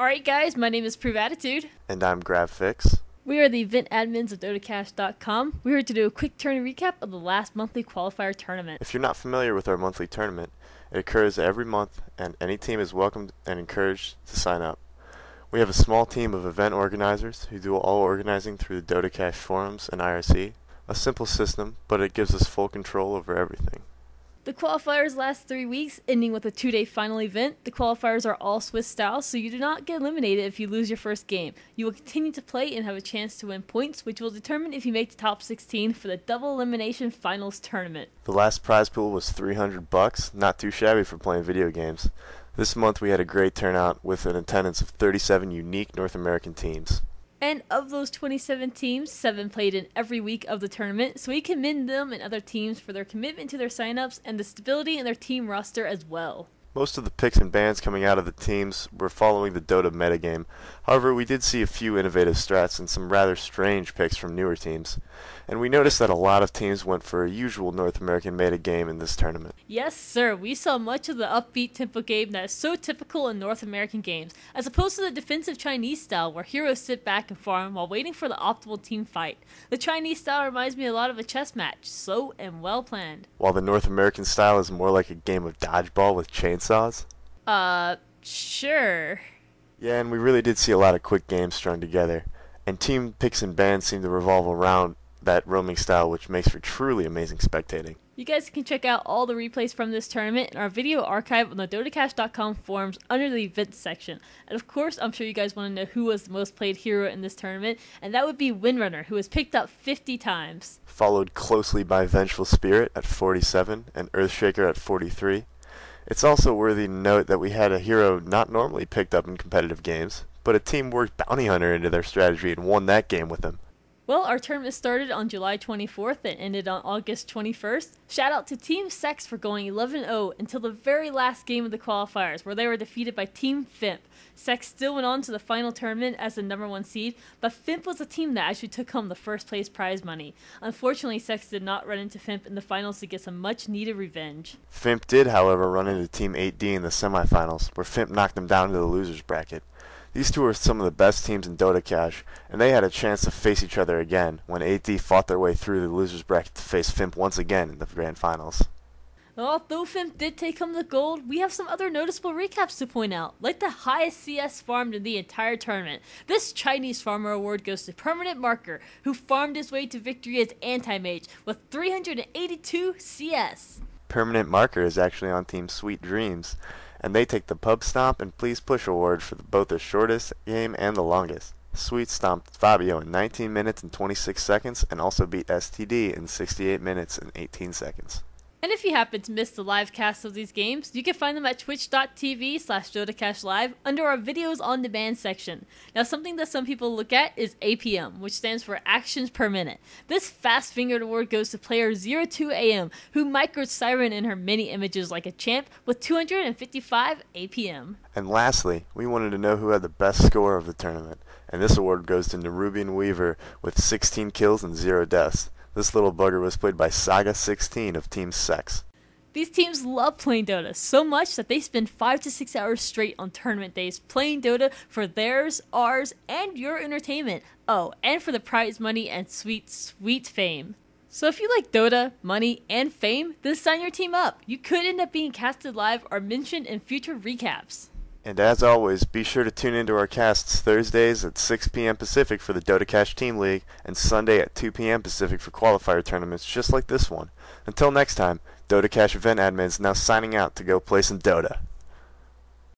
Alright guys, my name is ProveAttitude. And I'm GravFix. We are the event admins of DotaCash.com. We're here to do a quick tournament recap of the last monthly qualifier tournament. If you're not familiar with our monthly tournament, it occurs every month and any team is welcomed and encouraged to sign up. We have a small team of event organizers who do all organizing through the DotaCash forums and IRC. A simple system, but it gives us full control over everything. The qualifiers last 3 weeks, ending with a 2-day final event. The qualifiers are all Swiss style, so you do not get eliminated if you lose your first game. You will continue to play and have a chance to win points, which will determine if you make the top 16 for the double elimination finals tournament. The last prize pool was $300, not too shabby for playing video games. This month we had a great turnout with an attendance of 37 unique North American teams. And of those 27 teams, 7 played in every week of the tournament, so we commend them and other teams for their commitment to their signups and the stability in their team roster as well. Most of the picks and bans coming out of the teams were following the Dota metagame. However, we did see a few innovative strats and some rather strange picks from newer teams. And we noticed that a lot of teams went for a usual North American metagame in this tournament. Yes, sir. We saw much of the upbeat tempo game that is so typical in North American games, as opposed to the defensive Chinese style where heroes sit back and farm while waiting for the optimal team fight. The Chinese style reminds me a lot of a chess match, slow and well planned. While the North American style is more like a game of dodgeball with chainsaws. Sure. Yeah, and we really did see a lot of quick games strung together. And team picks and bans seem to revolve around that roaming style, which makes for truly amazing spectating. You guys can check out all the replays from this tournament in our video archive on the DotaCash.com forums under the events section. And of course, I'm sure you guys want to know who was the most played hero in this tournament, and that would be Windrunner, who was picked up 50 times. Followed closely by Vengeful Spirit at 47 and Earthshaker at 43. It's also worthy to note that we had a hero not normally picked up in competitive games, but a team worked Bounty Hunter into their strategy and won that game with him. Well, our tournament started on July 24th and ended on August 21st. Shout out to Team Sex for going 11-0 until the very last game of the qualifiers, where they were defeated by Team Fimp. Sex still went on to the final tournament as the #1 seed, but Fimp was the team that actually took home the first place prize money. Unfortunately, Sex did not run into Fimp in the finals to get some much needed revenge. Fimp did, however, run into Team 8D in the semifinals, where Fimp knocked them down to the losers bracket. These two are some of the best teams in DotaCash, and they had a chance to face each other again when 8D fought their way through the losers bracket to face Fimp once again in the grand finals. Although Fimp did take home the gold, we have some other noticeable recaps to point out, like the highest CS farmed in the entire tournament. This Chinese farmer award goes to Permanent Marker, who farmed his way to victory as Anti-Mage with 382 CS. Permanent Marker is actually on Team Sweet Dreams, and they take the Pub Stomp and Please Push award for both the shortest game and the longest. Sweet stomped Fabio in 19 minutes and 26 seconds and also beat STD in 68 minutes and 18 seconds. And if you happen to miss the live cast of these games, you can find them at twitch.tv/DotaCashLive under our videos on demand section. Now, something that some people look at is APM, which stands for actions per minute. This fast fingered award goes to player 02AM, who microed Siren in her mini images like a champ with 255 APM. And lastly, we wanted to know who had the best score of the tournament, and this award goes to Nerubian Weaver with 16 kills and 0 deaths. This little bugger was played by Saga16 of Team Sex. These teams love playing Dota so much that they spend 5 to 6 hours straight on tournament days playing Dota for theirs, ours, and your entertainment. Oh, and for the prize money and sweet, sweet fame. So if you like Dota, money, and fame, then sign your team up. You could end up being casted live or mentioned in future recaps. And as always, be sure to tune into our casts Thursdays at 6 p.m. Pacific for the DotaCash Team League and Sunday at 2 p.m. Pacific for qualifier tournaments just like this one. Until next time, DotaCash event admins now signing out to go play some Dota.